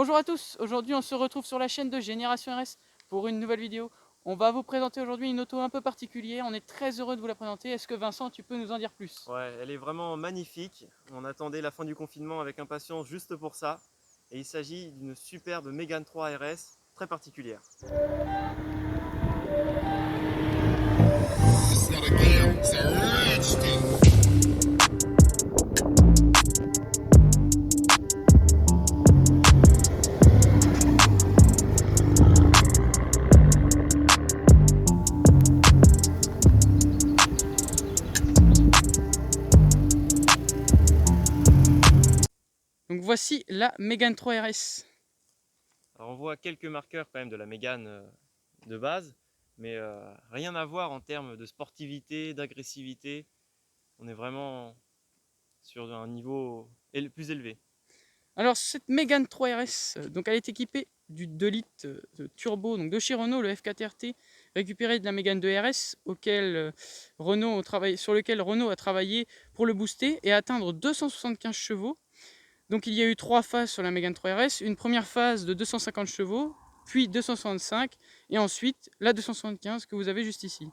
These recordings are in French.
Bonjour à tous, aujourd'hui on se retrouve sur la chaîne de Génération RS pour une nouvelle vidéo. On va vous présenter aujourd'hui une auto un peu particulière, on est très heureux de vous la présenter. Est-ce que Vincent, tu peux nous en dire plus? Ouais, elle est vraiment magnifique. On attendait la fin du confinement avec impatience juste pour ça. Et il s'agit d'une superbe Mégane 3 RS très particulière. It's not a game, it's a rich thing. Donc voici la Mégane 3 RS. Alors on voit quelques marqueurs quand même de la Mégane de base, mais rien à voir en termes de sportivité, d'agressivité. On est vraiment sur un niveau plus élevé. Alors cette Mégane 3 RS, donc elle est équipée du 2 litres turbo donc de chez Renault, le F4RT, récupéré de la Mégane 2 RS, sur lequel Renault a travaillé pour le booster et atteindre 275 chevaux. Donc il y a eu 3 phases sur la Mégane 3 RS, une première phase de 250 chevaux, puis 265, et ensuite la 275 que vous avez juste ici.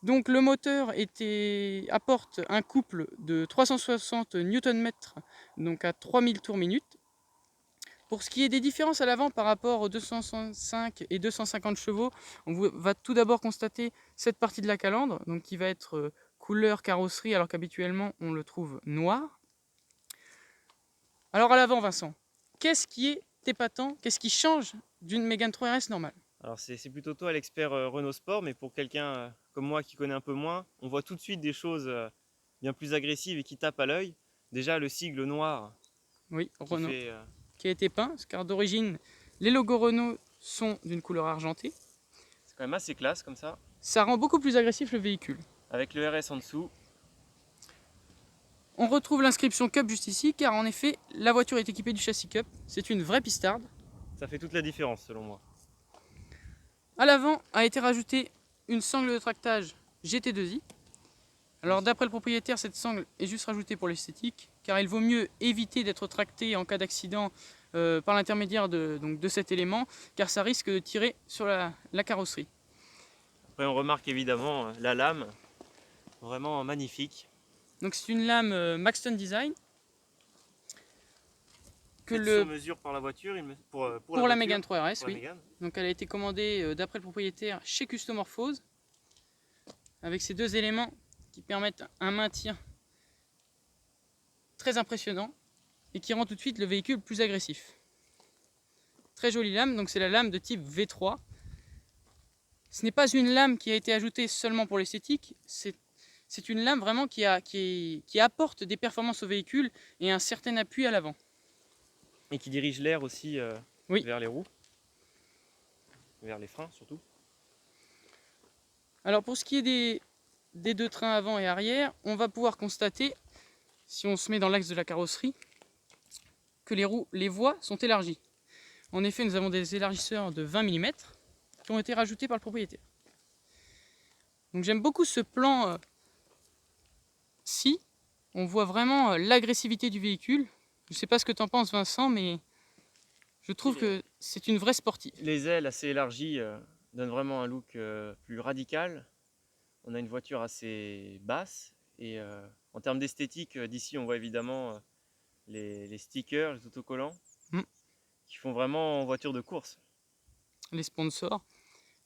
Donc le moteur apporte un couple de 360 Nm, donc à 3000 tours minute. Pour ce qui est des différences à l'avant par rapport aux 265 et 250 chevaux, on va tout d'abord constater cette partie de la calandre, donc qui va être couleur carrosserie, alors qu'habituellement on le trouve noir. Alors à l'avant, Vincent, qu'est-ce qui est épatant, qu'est-ce qui change d'une Mégane 3 RS normale? Alors c'est plutôt toi l'expert Renault Sport, mais pour quelqu'un comme moi qui connaît un peu moins, on voit tout de suite des choses bien plus agressives et qui tapent à l'œil. Déjà le sigle noir Oui, qui Renault, fait... qui a été peint, car d'origine, les logos Renault sont d'une couleur argentée. c'est quand même assez classe comme ça. Ça rend beaucoup plus agressif le véhicule. Avec le RS en dessous. On retrouve l'inscription Cup juste ici, car en effet, la voiture est équipée du châssis Cup. C'est une vraie pistarde. Ça fait toute la différence selon moi. À l'avant a été rajoutée une sangle de tractage GT2i. Alors d'après le propriétaire, cette sangle est juste rajoutée pour l'esthétique, car il vaut mieux éviter d'être tracté en cas d'accident par l'intermédiaire de cet élément, car ça risque de tirer sur la carrosserie. Après on remarque évidemment la lame, vraiment magnifique. Donc c'est une lame Maxton Design Sur mesure par la voiture, pour la Mégane 3 RS, pour la oui. Mégane. Donc elle a été commandée d'après le propriétaire chez Customorphose, avec ces deux éléments qui permettent un maintien très impressionnant et qui rend tout de suite le véhicule plus agressif. Très jolie lame, donc c'est la lame de type V3. Ce n'est pas une lame qui a été ajoutée seulement pour l'esthétique, c'est une lame vraiment qui apporte des performances au véhicule et un certain appui à l'avant. Et qui dirige l'air aussi Oui. vers les roues, vers les freins surtout. Alors pour ce qui est des deux trains avant et arrière, on va pouvoir constater, si on se met dans l'axe de la carrosserie, que les voies sont élargies. En effet, nous avons des élargisseurs de 20 mm qui ont été rajoutés par le propriétaire. Donc j'aime beaucoup ce plan-ci. On voit vraiment l'agressivité du véhicule. Je ne sais pas ce que tu en penses, Vincent, mais je trouve que c'est une vraie sportive. Les ailes assez élargies donnent vraiment un look plus radical. On a une voiture assez basse et en termes d'esthétique, d'ici on voit évidemment les stickers, les autocollants qui font vraiment voiture de course. Les sponsors.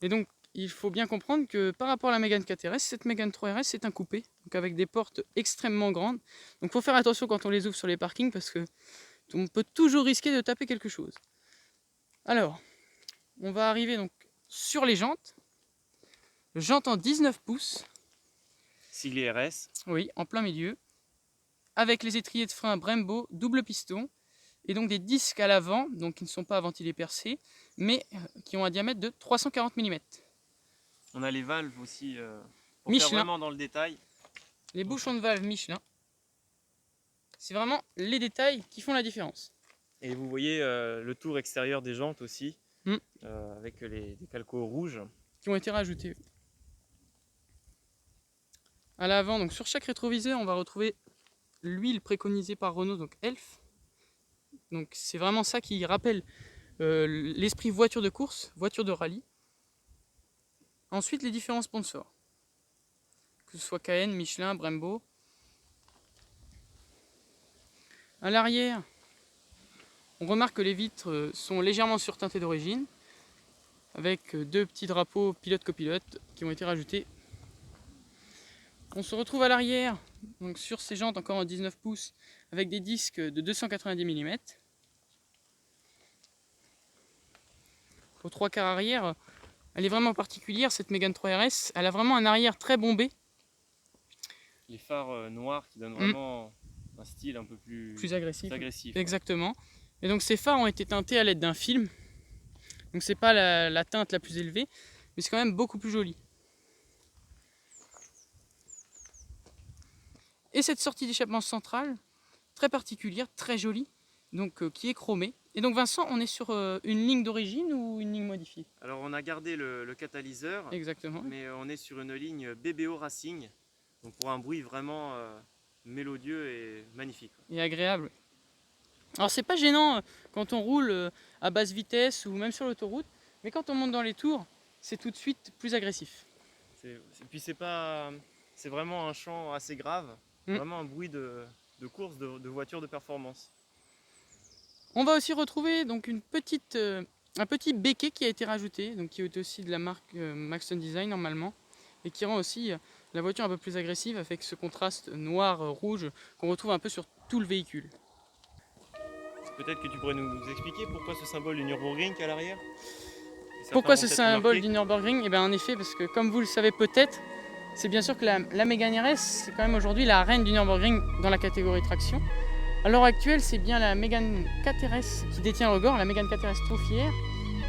Et donc il faut bien comprendre que par rapport à la Mégane 4 RS, cette Mégane 3 RS c'est un coupé, donc avec des portes extrêmement grandes. Donc il faut faire attention quand on les ouvre sur les parkings parce que on peut toujours risquer de taper quelque chose. Alors, on va arriver donc sur les jantes. Jantes en 19 pouces. Siglé RS. Oui, en plein milieu. Avec les étriers de frein Brembo, double piston. Et donc des disques à l'avant, donc qui ne sont pas à ventilés percés, mais qui ont un diamètre de 340 mm. On a les valves aussi, pour Michelin. faire vraiment dans le détail. Les bouchons de valve Michelin. C'est vraiment les détails qui font la différence. Et vous voyez le tour extérieur des jantes aussi, avec des calcos rouges. Qui ont été rajoutés. À l'avant, donc sur chaque rétroviseur, on va retrouver l'huile préconisée par Renault, donc Elf, Donc c'est vraiment ça qui rappelle l'esprit voiture de course, voiture de rallye. Ensuite, les différents sponsors, que ce soit Cayenne, Michelin, Brembo. À l'arrière, on remarque que les vitres sont légèrement surteintées d'origine, avec deux petits drapeaux pilote-copilote qui ont été rajoutés. On se retrouve à l'arrière, donc sur ces jantes encore en 19 pouces, avec des disques de 290 mm. Aux 3/4 arrière, elle est vraiment particulière, cette Mégane 3 RS. Elle a vraiment un arrière très bombé. Les phares noirs qui donnent vraiment un style un peu plus agressif. agressif. Exactement. Et donc ces phares ont été teintés à l'aide d'un film. Donc c'est pas la teinte la plus élevée, mais c'est quand même beaucoup plus joli. Et cette sortie d'échappement centrale, très particulière, très jolie, donc qui est chromée. Et donc Vincent, on est sur une ligne d'origine ou une ligne modifiée? Alors on a gardé le catalyseur, Exactement. mais on est sur une ligne BBO Racing, donc pour un bruit vraiment mélodieux et magnifique. Et agréable. Alors c'est pas gênant quand on roule à basse vitesse ou même sur l'autoroute, mais quand on monte dans les tours, c'est tout de suite plus agressif. Puis c'est vraiment un chant assez grave, vraiment un bruit de course, de voiture de performance. On va aussi retrouver donc un petit béquet qui a été rajouté, donc qui est aussi de la marque Maxton Design normalement, et qui rend aussi la voiture un peu plus agressive avec ce contraste noir-rouge qu'on retrouve un peu sur tout le véhicule. Peut-être que tu pourrais nous expliquer pourquoi ce symbole du Nürburgring à l'arrière? Pourquoi ce symbole du Nürburgring? Eh bien en effet, parce que comme vous le savez peut-être, c'est bien sûr que la Mégane RS, c'est quand même aujourd'hui la reine du Nürburgring dans la catégorie traction. À l'heure actuelle, c'est bien la Mégane 4 RS qui détient le record, la Mégane 4 RS Trophy,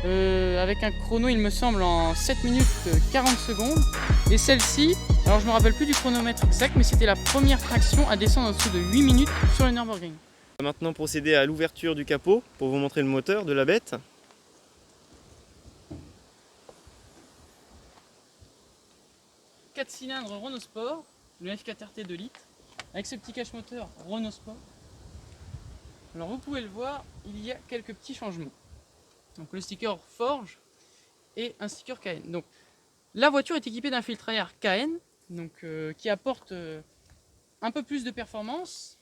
avec un chrono, il me semble, en 7 minutes 40 secondes. Et celle-ci, alors je me rappelle plus du chronomètre exact, mais c'était la première traction à descendre en dessous de 8 minutes sur le Nürburgring. On va maintenant procéder à l'ouverture du capot pour vous montrer le moteur de la bête. Quatre cylindres Renault Sport, le F4RT 2 litres, avec ce petit cache moteur Renault Sport. Alors vous pouvez le voir, il y a quelques petits changements. Donc le sticker Forge et un sticker Cayenne. Donc la voiture est équipée d'un filtre à air Cayenne, donc, qui apporte un peu plus de performance,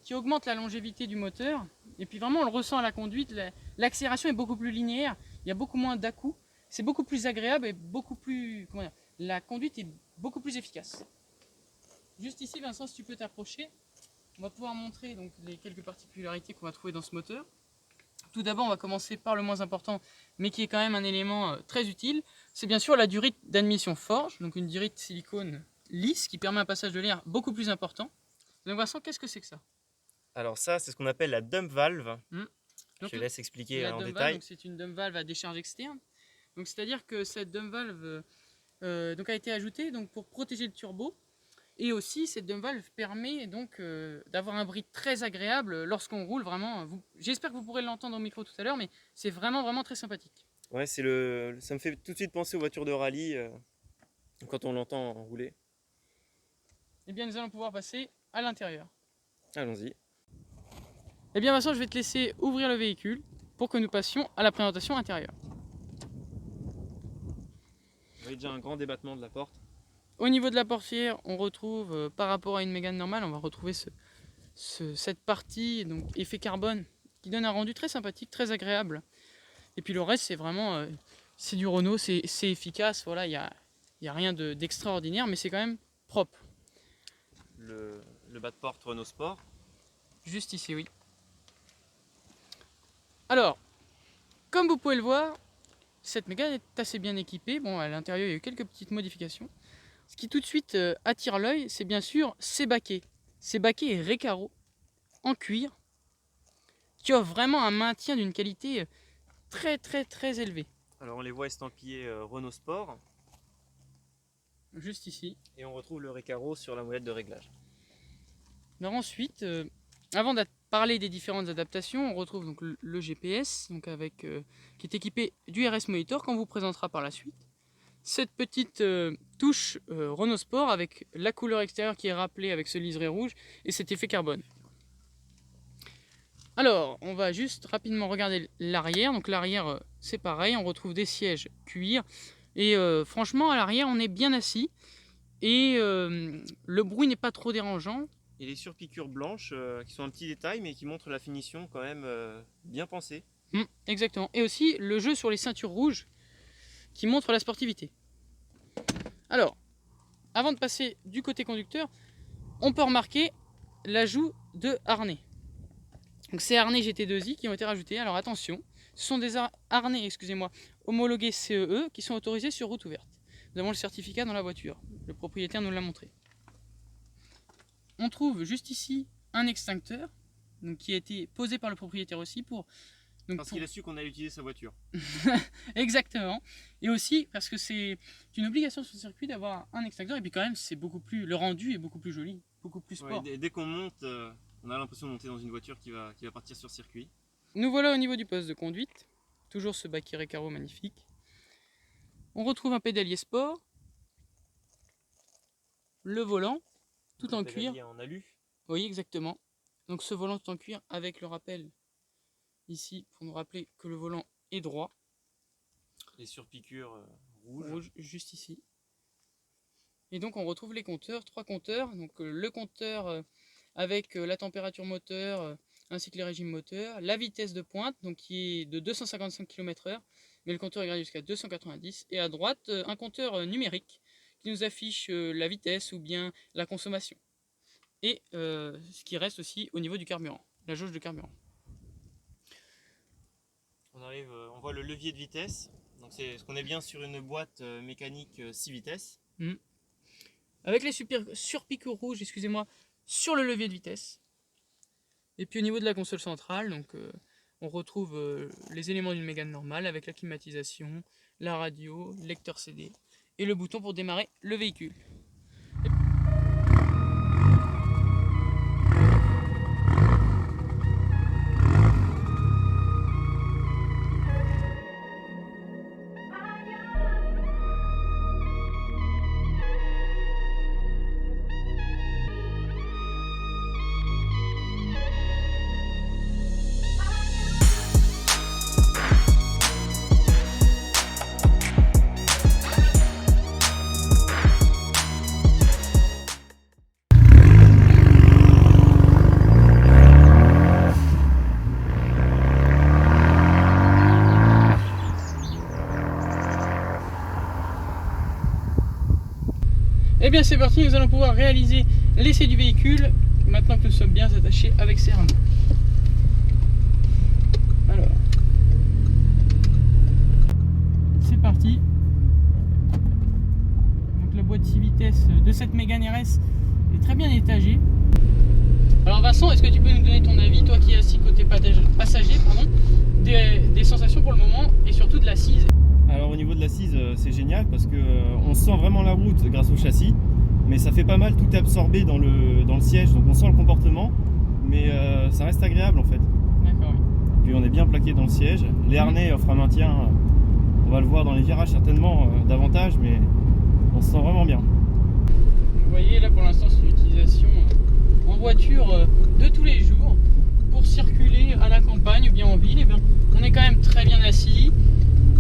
qui augmente la longévité du moteur. Et puis vraiment on le ressent à la conduite, l'accélération est beaucoup plus linéaire, il y a beaucoup moins d'à-coups, c'est beaucoup plus agréable et beaucoup plus... Comment dire, la conduite est beaucoup plus efficace. Juste ici Vincent, si tu peux t'approcher, on va pouvoir montrer donc les quelques particularités qu'on va trouver dans ce moteur. Tout d'abord, on va commencer par le moins important, mais qui est quand même un élément très utile. C'est bien sûr la durite d'admission Forge, donc une durite silicone lisse qui permet un passage de l'air beaucoup plus important. Donc Vincent, qu'est-ce que c'est que ça? Alors ça, c'est ce qu'on appelle la dump valve. Donc, je te laisse expliquer la en dump détail. Valve, c'est une dump valve à décharge externe. Donc c'est-à-dire que cette dump valve donc a été ajoutée donc pour protéger le turbo. Et aussi, cette dump valve permet donc d'avoir un bruit très agréable lorsqu'on roule. Vraiment, j'espère que vous pourrez l'entendre au micro tout à l'heure, mais c'est vraiment très sympathique. Ouais, ça me fait tout de suite penser aux voitures de rallye quand on l'entend rouler. Eh bien, nous allons pouvoir passer à l'intérieur. Allons-y. Eh bien, Vincent, je vais te laisser ouvrir le véhicule pour que nous passions à la présentation intérieure. Vous voyez déjà un grand débattement de la porte. Au niveau de la portière, on retrouve, par rapport à une Mégane normale, on va retrouver cette partie, donc effet carbone, qui donne un rendu très sympathique, très agréable. Et puis le reste, c'est vraiment, c'est du Renault, c'est efficace, voilà, il n'y a rien d'extraordinaire, mais c'est quand même propre. Le bas de porte Renault Sport. Juste ici, oui. Alors, comme vous pouvez le voir, cette Mégane est assez bien équipée. Bon, à l'intérieur, il y a eu quelques petites modifications. Ce qui tout de suite attire l'œil, c'est bien sûr ces baquets. Ces baquets Recaro en cuir qui offrent vraiment un maintien d'une qualité très élevée. Alors on les voit estampillés Renault Sport. Juste ici. Et on retrouve le Recaro sur la molette de réglage. Alors ensuite, avant de parler des différentes adaptations, on retrouve donc le GPS donc qui est équipé du RS Monitor qu'on vous présentera par la suite. Cette petite touche Renault Sport avec la couleur extérieure qui est rappelée avec ce liseré rouge et cet effet carbone. Alors, on va juste rapidement regarder l'arrière. Donc l'arrière, c'est pareil, on retrouve des sièges cuir. Et franchement, à l'arrière, on est bien assis. Et le bruit n'est pas trop dérangeant. Et les surpiqûres blanches qui sont un petit détail mais qui montrent la finition quand même bien pensée. Exactement. Et aussi le jeu sur les ceintures rouges qui montre la sportivité. Alors, avant de passer du côté conducteur, on peut remarquer l'ajout de harnais. Donc ces harnais GT2i qui ont été rajoutés. Alors attention, ce sont des harnais, homologués CEE qui sont autorisés sur route ouverte. Nous avons le certificat dans la voiture. Le propriétaire nous l'a montré. On trouve juste ici un extincteur donc, qui a été posé par le propriétaire aussi Parce qu'il a su qu'on allait utiliser sa voiture. Exactement. Et aussi parce que c'est une obligation sur le circuit d'avoir un extincteur. Et puis quand même, le rendu est beaucoup plus joli, beaucoup plus sport. Ouais, dès qu'on monte, on a l'impression de monter dans une voiture qui va partir sur circuit. Nous voilà au niveau du poste de conduite. Toujours ce baquet Recaro magnifique. On retrouve un pédalier sport. Le volant, tout en cuir. En alu. Oui, exactement. Donc ce volant tout en cuir avec le rappel ici pour nous rappeler que le volant est droit. Les surpiqûres rouges. Rouge, juste ici. Et donc on retrouve les compteurs, 3 compteurs. Donc le compteur avec la température moteur ainsi que les régimes moteurs, la vitesse de pointe donc qui est de 255 km/h, mais le compteur est gradé jusqu'à 290. Et à droite un compteur numérique qui nous affiche la vitesse ou bien la consommation. Et ce qui reste aussi au niveau du carburant, la jauge de carburant. On voit le levier de vitesse. Donc c'est ce qu'on est bien sur une boîte mécanique 6 vitesses. Avec les surpiqûres rouges, sur le levier de vitesse. Et puis au niveau de la console centrale, donc, on retrouve les éléments d'une Mégane normale avec la climatisation, la radio, le lecteur CD et le bouton pour démarrer le véhicule. Et bien c'est parti, nous allons pouvoir réaliser l'essai du véhicule maintenant que nous sommes bien attachés avec ces rameaux. Alors, c'est parti. Donc la boîte 6 vitesses de cette Mégane RS est très bien étagée. Alors Vincent, est-ce que tu peux nous donner ton avis, toi qui es assis côté passager, des sensations pour le moment et surtout de l'assise? Alors au niveau de l'assise, c'est génial parce que on sent vraiment la route grâce au châssis, mais ça fait pas mal, tout est absorbé dans le siège, donc on sent le comportement, mais ça reste agréable en fait. D'accord, oui. Puis on est bien plaqué dans le siège. Les harnais offrent un maintien, on va le voir dans les virages certainement davantage, mais on se sent vraiment bien. Vous voyez là pour l'instant c'est une utilisation en voiture de tous les jours pour circuler à la campagne ou bien en ville. Et bien, on est quand même très bien assis.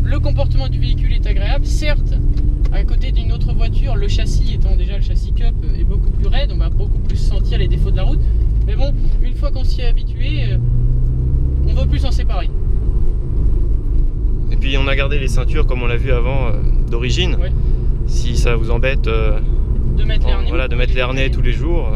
Le comportement du véhicule est agréable, certes à côté d'une autre voiture, le châssis étant déjà le châssis Cup est beaucoup plus raide, on va beaucoup plus sentir les défauts de la route, mais bon, une fois qu'on s'y est habitué, on ne veut plus s'en séparer. Et puis on a gardé les ceintures comme on l'a vu avant d'origine, Ouais. Si ça vous embête De mettre les harnais, de mettre les harnais tous les jours.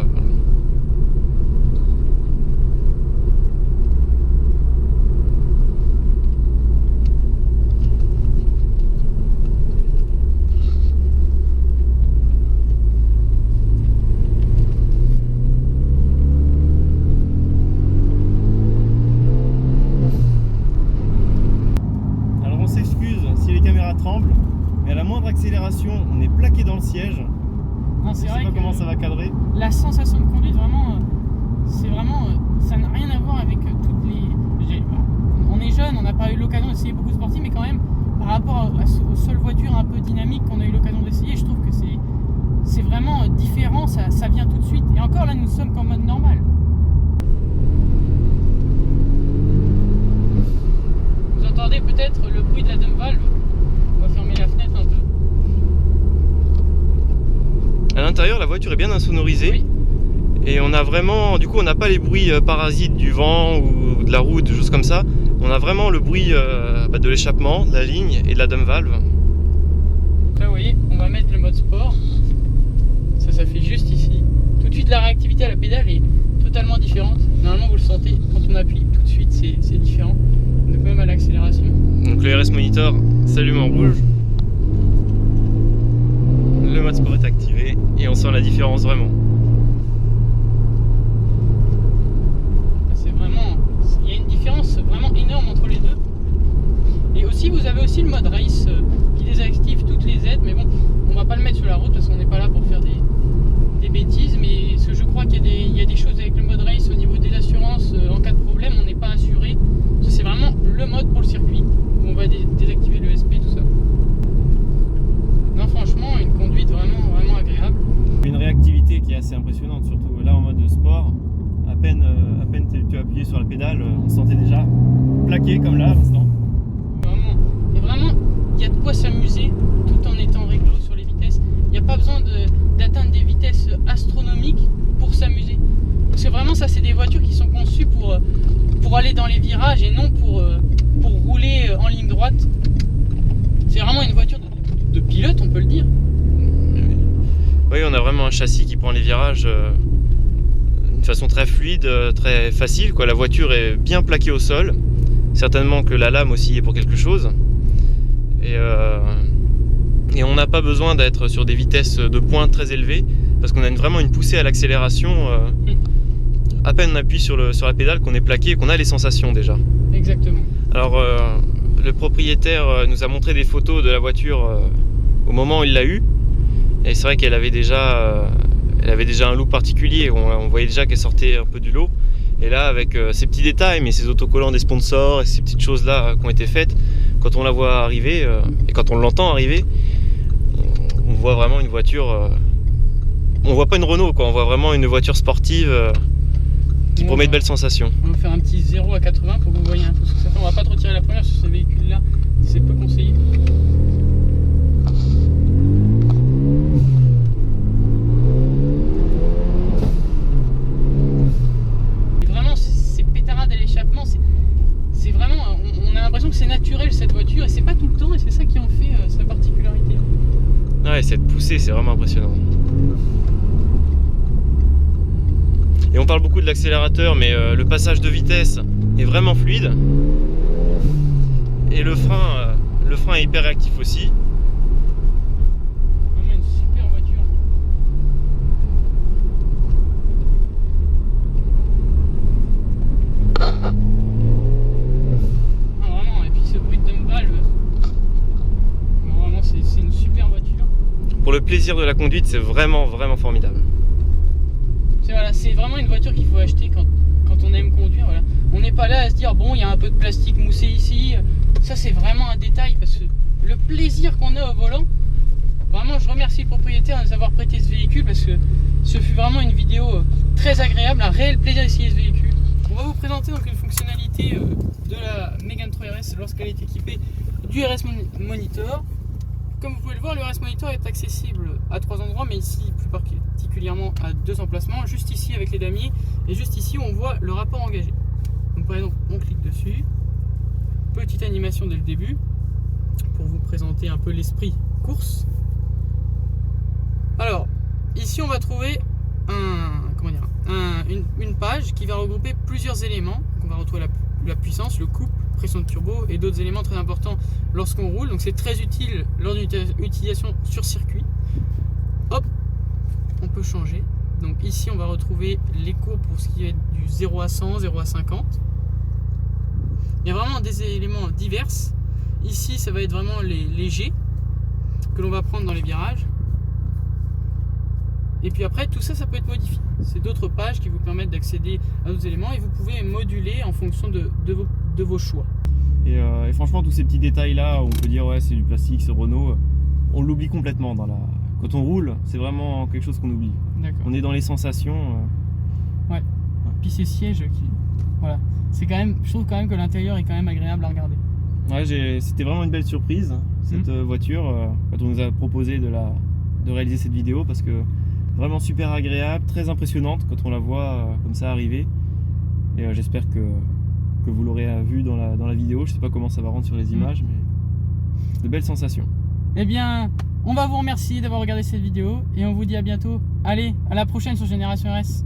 Tremble, mais à la moindre accélération, on est plaqué dans le siège. Non, c'est je vrai sais pas que comment ça va cadrer. la sensation de conduite, ça n'a rien à voir avec toutes les. On est jeune, on n'a pas eu l'occasion d'essayer beaucoup de sportifs, mais quand même, par rapport aux seules voitures un peu dynamiques qu'on a eu l'occasion d'essayer, je trouve que c'est vraiment différent, ça vient tout de suite. Et encore là, nous sommes qu'en mode normal. entendez peut-être le bruit de la dump valve. On va fermer la fenêtre un peu. À l'intérieur, la voiture est bien insonorisée. Oui. Et on a vraiment, du coup, on n'a pas les bruits parasites du vent ou de la roue, des choses comme ça. On a vraiment le bruit de l'échappement, de la ligne et de la dump valve. Là, vous voyez, on va mettre le mode sport. Ça fait juste ici. Tout de suite, la réactivité à la pédale est totalement différente. Normalement, vous le sentez quand on appuie, tout de suite, c'est différent. Donc même à l'accélération. Donc le RS Monitor s'allume en rouge. Le mode sport est activé et on sent la différence vraiment. C'est vraiment, il y a une différence vraiment énorme entre les deux. Et aussi, vous avez aussi le mode race qui désactive toutes les aides, mais bon, on va pas le mettre sur la route parce qu'on n'est pas là pour faire des bêtises, mais ce que je crois qu'il y a des choses avec le mode race au niveau des assurances, en cas de problème, on n'est pas assuré. C'est vraiment le mode pour le circuit où on va désactiver le SP, tout ça. Non, franchement, une conduite vraiment agréable. Une réactivité qui est assez impressionnante, surtout là en mode sport. À peine tu as appuyé sur la pédale, on se sentait déjà plaqué comme là à l'instant. Vraiment. Et vraiment, il y a de quoi s'amuser tout en étant réglo sur les vitesses. Il n'y a pas besoin d'atteindre des vitesses astronomiques pour s'amuser. Parce que vraiment, ça, c'est des voitures qui sont conçues pour aller dans les virages et non pour rouler en ligne droite. C'est vraiment une voiture de pilote, on peut le dire. Oui, on a vraiment un châssis qui prend les virages d'une façon très fluide, très facile, quoi. La voiture est bien plaquée au sol. Certainement que la lame aussi est pour quelque chose. Et on n'a pas besoin d'être sur des vitesses de pointe très élevées parce qu'on a vraiment une poussée à l'accélération. À peine on appuie sur la pédale qu'on est plaqué et qu'on a les sensations déjà. Exactement. Alors le propriétaire nous a montré des photos de la voiture au moment où il l'a eue. Et c'est vrai qu'elle avait déjà un look particulier. On voyait déjà qu'elle sortait un peu du lot. Et là, avec ces petits détails, mais ces autocollants des sponsors et ces petites choses-là qui ont été faites, quand on la voit arriver et quand on l'entend arriver, on voit vraiment une voiture. On voit pas une Renault, quoi. On voit vraiment une voiture sportive qui promet de belles sensations. On va faire un petit 0 à 80 pour que vous voyez un peu ce que ça fait. On va pas trop tirer la première sur ce véhicule-là, c'est peu conseillé. C'est vraiment, on a l'impression que c'est naturel cette voiture et c'est pas tout le temps et c'est ça qui en fait sa particularité. Ouais, cette poussée, c'est vraiment impressionnant. Et on parle beaucoup de l'accélérateur, mais le passage de vitesse est vraiment fluide. Et le frein est hyper réactif aussi. Vraiment une super voiture. C'est une super voiture. Pour le plaisir de la conduite, c'est vraiment formidable. C'est vraiment une voiture qu'il faut acheter quand on aime conduire. Voilà. On n'est pas là à se dire bon, il y a un peu de plastique moussé ici. Ça, c'est vraiment un détail parce que le plaisir qu'on a au volant, vraiment, je remercie le propriétaire de nous avoir prêté ce véhicule parce que ce fut vraiment une vidéo très agréable, un réel plaisir d'essayer ce véhicule. On va vous présenter donc une fonctionnalité de la Mégane 3 RS lorsqu'elle est équipée du RS Monitor. Comme vous pouvez le voir, le RS Monitor est accessible à 3 endroits, mais ici plus particulièrement à 2 emplacements, juste ici avec les damiers, et juste ici on voit le rapport engagé. Donc par exemple, on clique dessus, petite animation dès le début, pour vous présenter un peu l'esprit course. Alors, ici on va trouver une page qui va regrouper plusieurs éléments. Donc on va retrouver la puissance, le couple, pression de turbo et d'autres éléments très importants lorsqu'on roule. Donc c'est très utile lors d'une utilisation sur circuit. Hop, on peut changer. Donc ici on va retrouver les courbes pour ce qui est du 0 à 100, 0 à 50. Il y a vraiment des éléments divers. Ici ça va être vraiment les G que l'on va prendre dans les virages. Et puis après tout ça, ça peut être modifié. C'est d'autres pages qui vous permettent d'accéder à d'autres éléments et vous pouvez moduler en fonction de vos choix. Et franchement, tous ces petits détails là, on peut dire ouais c'est du plastique, c'est Renault, on l'oublie complètement quand on roule, c'est vraiment quelque chose qu'on oublie. D'accord. On est dans les sensations. Ouais. Puis ces sièges qui, voilà, c'est quand même, je trouve quand même que l'intérieur est quand même agréable à regarder. Ouais, c'était vraiment une belle surprise, cette voiture, quand on nous a proposé de réaliser cette vidéo, parce que vraiment super agréable, très impressionnante quand on la voit comme ça arriver. Et j'espère que vous l'aurez vu dans la vidéo. Je sais pas comment ça va rendre sur les images, mais de belles sensations. Eh bien, on va vous remercier d'avoir regardé cette vidéo et on vous dit à bientôt. Allez, à la prochaine sur Génération RS.